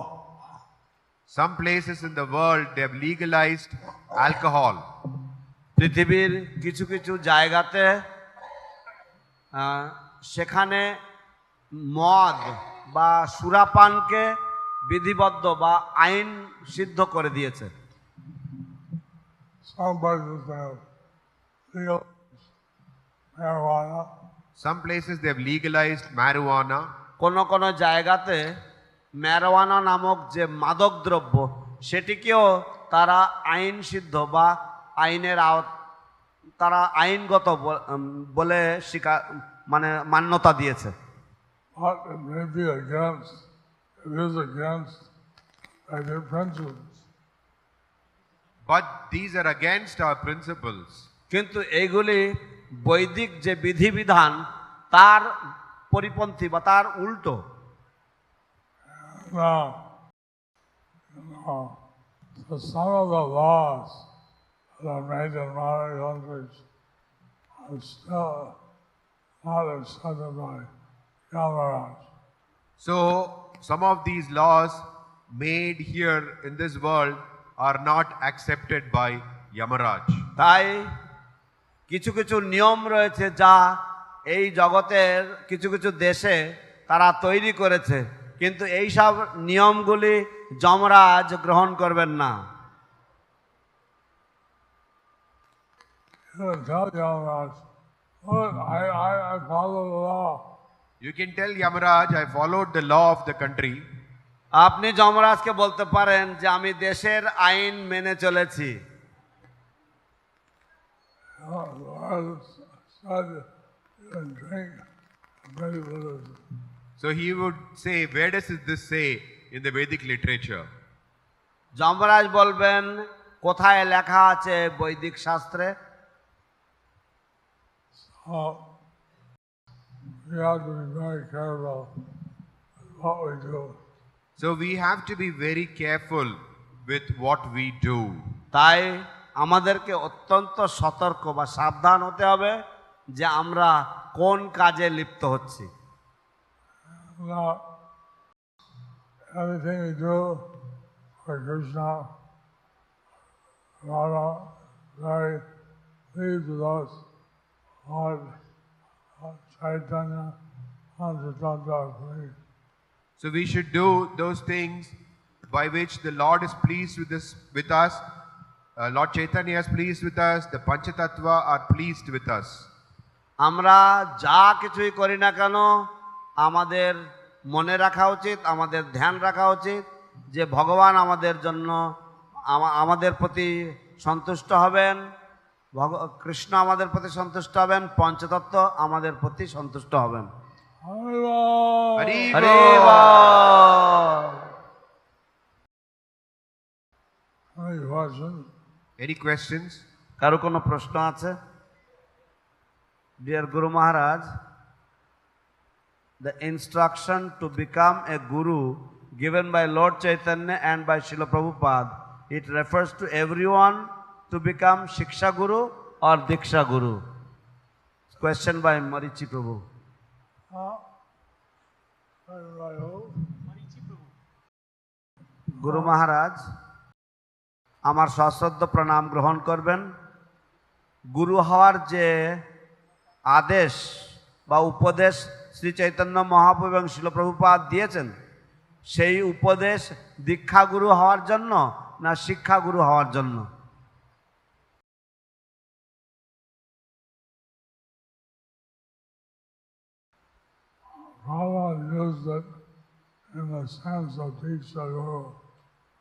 Some places in the world they have legalized alcohol. পৃথিবীর কিছু কিছু জায়গাতে সেখানে মদ বা সুরাপানকে বিধিবদ্ধ বা আইন সিদ্ধ করে দিয়েছে। Some places they have legalized marijuana. Some places they have legalized marijuana. কোন জায়গাতে ম্যারিজুয়ানা নামক যে মাদক দ্রব্য সেটিকেও তারা আইন সিদ্ধ বা আইনের তারা আইনগত বলে মান্যতা দিয়েছে। But it may be against, it is against their principles. But these are against our principles. কিন্তু এইগুলি বৈদিক যে বিধিবিধান তার পরিপন্থী বা তার উল্টো। No, no. So some of the laws that are made in modern countries are still not accepted by Yamaraj. So, some of these laws made here in this world are not accepted by Yamaraj. তাই কিছু কিছু নিয়ম রয়েছে যা এই জগতের কিছু কিছু দেশে তারা তৈরি করেছে, কিন্তু এই সব নিয়মগুলি যমরাজ গ্রহণ করবেন না। You can tell Yamaraj, look, I follow the law. You can tell Yamaraj, I followed the law of the country. আপনি যমরাজকে বলতে পারেন যে আমি দেশের আইন মেনে চলেছি। Lord said you can drink very little. So he would say, where does this say in the Vedic literature? Yamraj বলবেন কোথায় লেখা আছে বৈদিক শাস্ত্রে। So we have to be very careful with what we do. So we have to be very careful with what we do. তাই আমাদেরকে অত্যন্ত সতর্ক বা সাবধান হতে হবে যে আমরা কোন কাজে লিপ্ত হচ্ছি। Not everything we do for Krishna, Radha, very pleased with us, Lord Chaitanya, Panchatattva, please. So we should do those things by which the Lord is pleased with us. Lord Chaitanya is pleased with us. The Panchatattva are pleased with us. আমরা যা কিছুই করি না কেন আমাদের মনে রাখা উচিত, আমাদের ধ্যান রাখা উচিত যে ভগবান আমাদের জন্য আমাদের প্রতি সন্তুষ্ট হবেন, কৃষ্ণ আমাদের প্রতি সন্তুষ্ট হবেন, পঞ্চতত্ত্ব আমাদের প্রতি সন্তুষ্ট হবেন। Hari হরে Bol. বল। Any questions? Any questions? কারো কোনো প্রশ্ন আছে? Dear Guru Maharaj, the instruction to become a guru given by Lord Chaitanya and by Srila Prabhupada, it refers to everyone to become Shiksha Guru or Diksha Guru? Question by Marichi Prabhu. গুরু মহারাজ, আমার সশ্রদ্ধ প্রণাম গ্রহণ করবেন। গুরু হওয়ার যে আদেশ বা উপদেশ শ্রী চৈতন্য মহাপ্রভু এবং শিল প্রভুপাদ দিয়েছেন, সেই উপদেশ দীক্ষাগুরু হওয়ার জন্য না শিক্ষাগুরু হওয়ার জন্য? Prabhupada used it in the sense of Diksha Guru.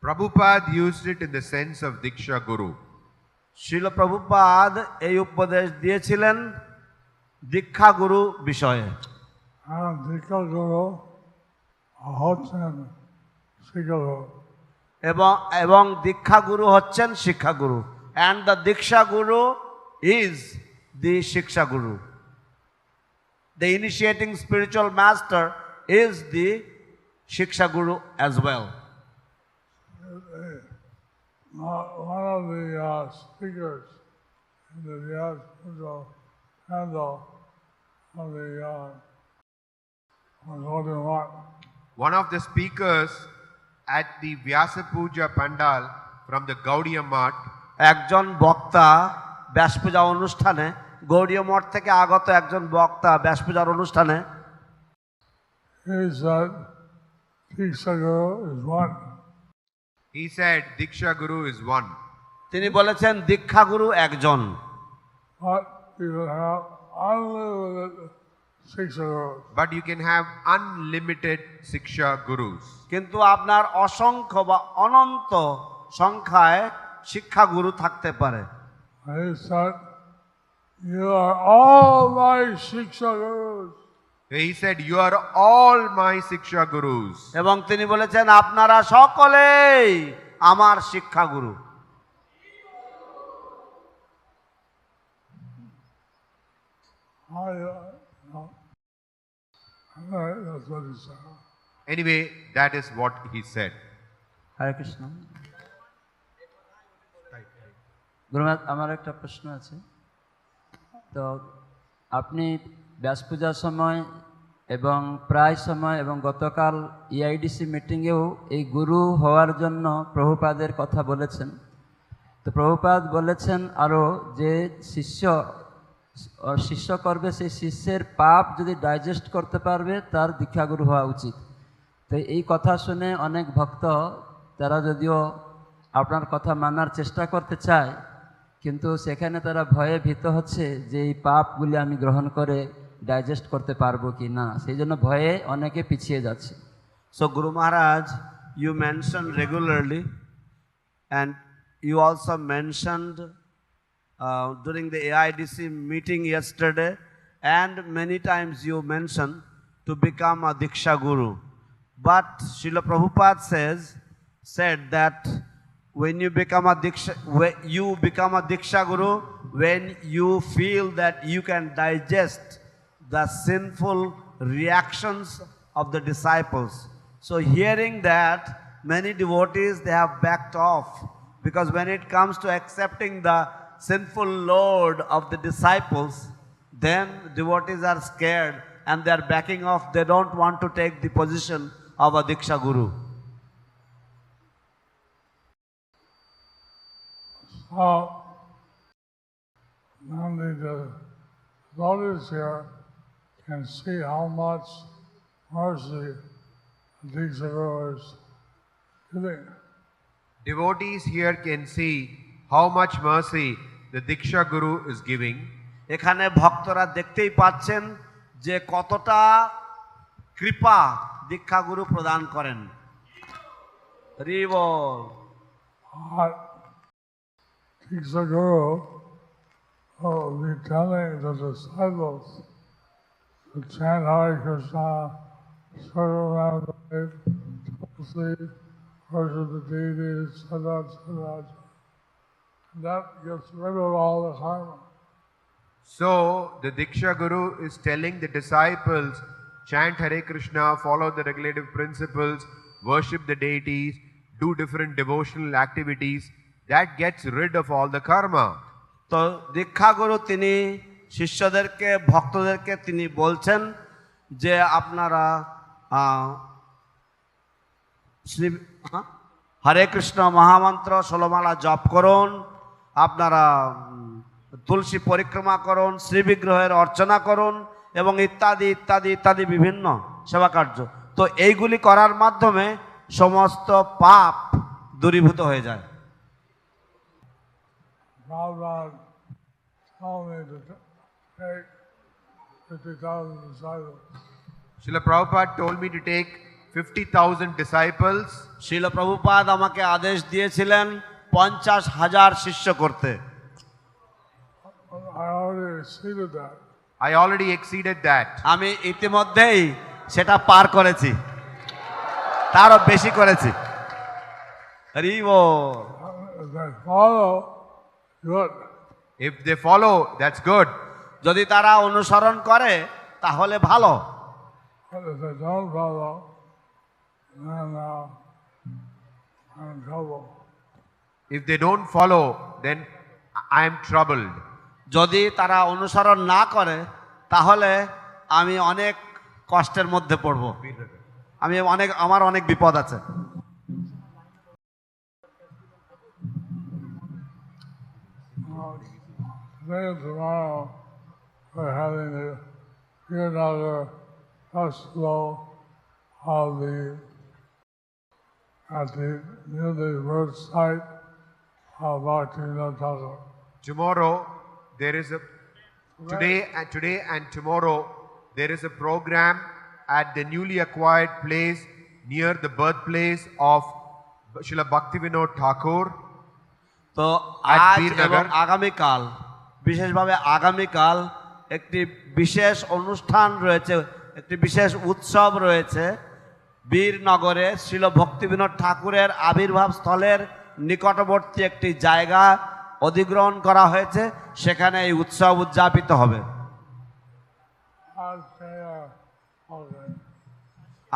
Prabhupada used it in the sense of Diksha Guru. শিল প্রভুপাদ এই উপদেশ দিয়েছিলেন দীক্ষাগুরু বিষয়ে। And Diksha Guru হচ্ছেন শিক্ষাগুরু। এবং দীক্ষাগুরু হচ্ছেন শিক্ষাগুরু। And the Diksha Guru is the Shiksha Guru. The initiating spiritual master is the Shiksha Guru as well. One of the speakers in the Vyas Puja handle of the Gaudiya Math. One of the speakers at the Vyasa Puja Pandal from the Gaudiya Math, একজন বক্তা ব্যাসপূজা অনুষ্ঠানে, গৌড়ীয় মঠ থেকে আগত একজন বক্তা ব্যাসপূজার অনুষ্ঠানে He said Diksha Guru is one. he said Diksha Guru is one. তিনি বলেছেন দীক্ষাগুরু একজন, But you will have unlimited Shiksha Gurus. But you can have unlimited Siksha Gurus. কিন্তু আপনার অসংখ্য বা অনন্ত সংখ্যায় শিক্ষাগুরু থাকতে পারে। He said, you are all my Shiksha Gurus. He said, you are all my Siksha Gurus. এবং তিনি বলেছেন আপনারা সকলেই আমার শিক্ষাগুরু। No. Alright, that's what he said. Anyway, that is what he said. হরে কৃষ্ণ গুরুনাথ, আমার একটা প্রশ্ন আছে। তো আপনি ব্যাস পূজার সময় এবং প্রায় সময় এবং গতকাল EIDC মিটিংয়েও এই গুরু হওয়ার জন্য প্রভুপাদের কথা বলেছেন। তো প্রভুপাদ বলেছেন আরও যে শিষ্য করবে, সেই শিষ্যের পাপ যদি ডাইজেস্ট করতে পারবে তার দীক্ষাগুরু হওয়া উচিত। তো এই কথা শুনে অনেক ভক্ত, তারা যদিও আপনার কথা মানার চেষ্টা করতে চায়, কিন্তু সেখানে তারা ভয়ে ভীত হচ্ছে যে এই পাপগুলি আমি গ্রহণ করে ডাইজেস্ট করতে পারবো কি না, সেই জন্য ভয়ে অনেকে পিছিয়ে যাচ্ছে। So Guru Maharaj, you mentioned regularly, and you also mentioned during the AIDC meeting yesterday, and many times you mentioned to become a Diksha Guru. But Srila Prabhupada said that when you become a Diksha Guru when you feel that you can digest the sinful reactions of the disciples. So hearing that, many devotees, they have backed off, because when it comes to accepting the sinful load of the disciples, then devotees are scared and they are backing off. They don't want to take the position of a Diksha Guru. Only the devotees here can see how much mercy Diksha Guru is giving. Devotees here can see how much mercy the Diksha Guru is giving. এখানে ভক্তরা দেখতেই পাচ্ছেন যে কতটা কৃপা দীক্ষা গুরু প্রদান করেন। হরি বল। Diksha Guru will be telling the disciples to chant Hare Krishna, Sarvamaya, Tulsi, worship the deities, etc., etc. That gets rid of all the karma. So the Diksha Guru is telling the disciples, chant Hare Krishna, follow the regulative principles, worship the deities, do different devotional activities. That gets rid of all the karma. তো দীক্ষা গুরু তিনি শিষ্যদেরকে, ভক্তদেরকে তিনি বলছেন যে আপনারা হরে কৃষ্ণ মহামন্ত্র 16 মালা জপ করুন, আপনারা তুলসী পরিক্রমা করুন, শ্রী বিগ্রহের অর্চনা করুন এবং ইত্যাদি ইত্যাদি ইত্যাদি বিভিন্ন সেবা কার্য। তো এইগুলি করার মাধ্যমে সমস্ত পাপ দূরীভূত হয়ে যায়। Prabhupada told me to take 50,000 disciples. Srila Prabhupada told me to take 50,000 disciples. শিল প্রভুপাদ আমাকে আদেশ দিয়েছিলেন 50,000 শিষ্য করতে। I already exceeded that. I already exceeded that. আমি ইতিমধ্যেই সেটা পার করেছি, তারও বেশি করেছি। হরি বল। If they follow, good. If they follow, that's good. যদি তারা অনুসরণ করে তাহলে ভালো, But if they don't follow, then I'm in trouble. If they don't follow, then I am troubled. যদি তারা অনুসরণ না করে তাহলে আমি অনেক কষ্টের মধ্যে পড়ব, আমার অনেক বিপদ আছে। Today and tomorrow, we're having the Virnagar Festival of at the near the birth site of Bhaktivinoda Thakur. Tomorrow there is a today and tomorrow there is a program at the newly acquired place near the birthplace of Srila Bhaktivinoda Thakur. তো At আজ Virnagar. এবং আগামীকাল, বিশেষভাবে আগামীকাল একটি বিশেষ অনুষ্ঠান রয়েছে, একটি বিশেষ উৎসব রয়েছে বীরনগরে শ্রীল ভক্তিবিনোদ ঠাকুরের আবির্ভাব স্থলের নিকটবর্তী একটি জায়গা অধিগ্রহণ করা হয়েছে, সেখানে এই উৎসব উদযাপিত হবে। Okay.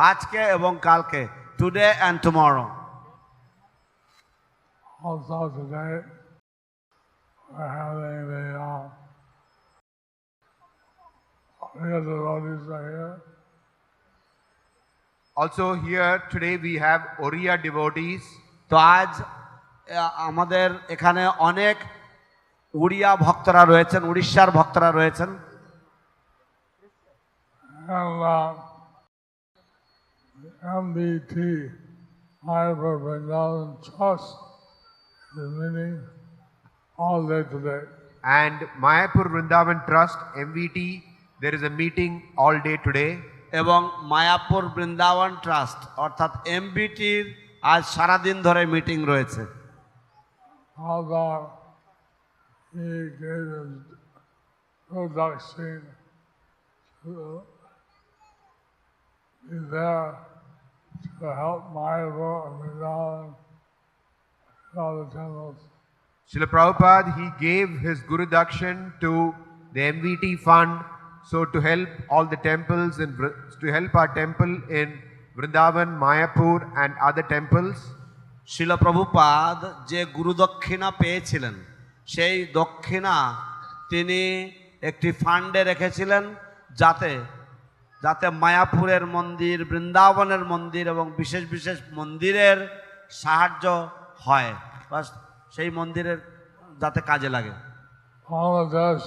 আজকে এবং কালকে, today and tomorrow. Also today, we're having the devotees are here. Also here today we have Oriya devotees. তো আজ আমাদের এখানে অনেক উড়িয়া ভক্তরা রয়েছেন, উড়িষ্যার ভক্তরা রয়েছেন। And MBT, Mayapur Vrindavan Trust, is meeting all day today. And Mayapur Vrindavan Trust, MVT, there is a meeting all day today. এবং মায়াপুর বৃন্দাবন ট্রাস্ট অর্থাৎ এমবিটির আজ সারাদিন ধরে মিটিং রয়েছে। Although he gave his production to be there to help Mayapur and Vrindavan, all the temples. Srila Prabhupada, he gave his Guru Dakshin to the MVT fund, so to help all the temples and to help our temple in Vrindavan, Mayapur and other temples. শিল প্রভুপাদ যে গুরুদক্ষিণা পেয়েছিলেন সেই দক্ষিণা তিনি একটি ফান্ডে রেখেছিলেন যাতে যাতে মায়াপুরের মন্দির, বৃন্দাবনের মন্দির এবং বিশেষ বিশেষ মন্দিরের সাহায্য হয়, বাস সেই মন্দিরের যাতে কাজে লাগে। Bangladesh,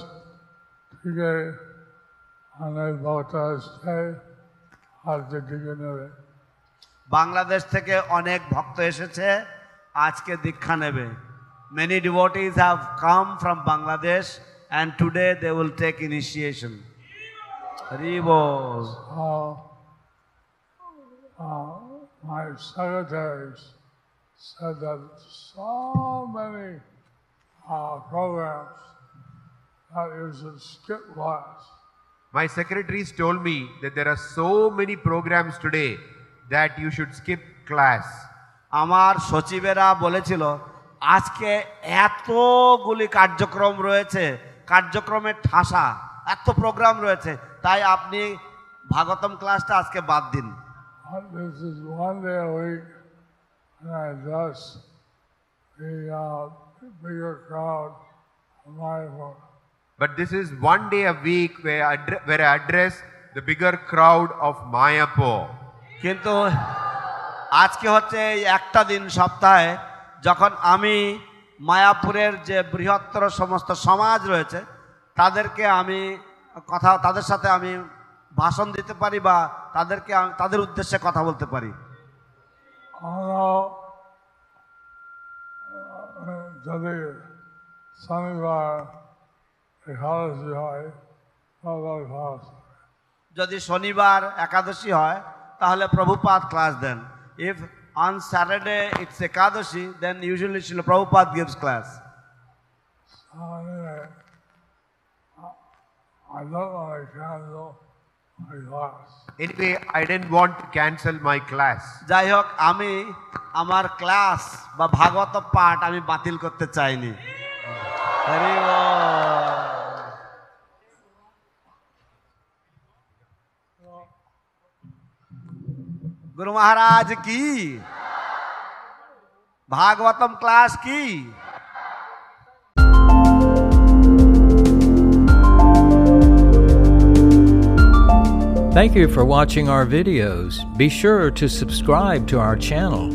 today, অনেক ভক্ত আসছে আজকে দীক্ষা নেবে। বাংলাদেশ থেকে অনেক ভক্ত এসেছে আজকে দীক্ষা নেবে। Many devotees have come from Bangladesh and today they will take initiation. Hari Bol. My secretaries said that so many programs that you should skip class. My secretaries told me that there are so many programs today that you should skip class. আমার সচিবেরা বলেছিল আজকে এতগুলি কার্যক্রম রয়েছে, কার্যক্রমের ঠাসা, এত programme রয়েছে, তাই আপনি ভাগবতম ক্লাসটা আজকে বাদ দিন। This is one day a week, and I just the bigger crowd of Mayapur. But this is one day a week where I address the bigger crowd of Mayapur. কিন্তু আজকে হচ্ছে এই একটা দিন সপ্তাহে যখন আমি মায়াপুরের যে বৃহত্তর সমস্ত সমাজ রয়েছে তাদেরকে আমি তাদের সাথে আমি ভাষণ দিতে পারি বা তাদের উদ্দেশ্যে কথা বলতে পারি। যদি শনিবার একাদশী হয়, যদি শনিবার একাদশী হয় তাহলে প্রভুপাদ ক্লাস দেন। If on Saturday it's Ekadashi, then usually Srila Prabhupada gives class. I don't want to cancel my class. Anyway, I didn't want to cancel my class. যাই হোক, আমি আমার ক্লাস বা ভাগবত পাঠ আমি বাতিল করতে চাইনি। হরি বল। गुरु महाराज की भागवतम क्लास की। Thank you for watching our videos. Be sure to subscribe to our channel.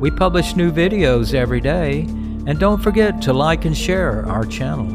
We publish new videos every day, and don't forget to like and share our channel.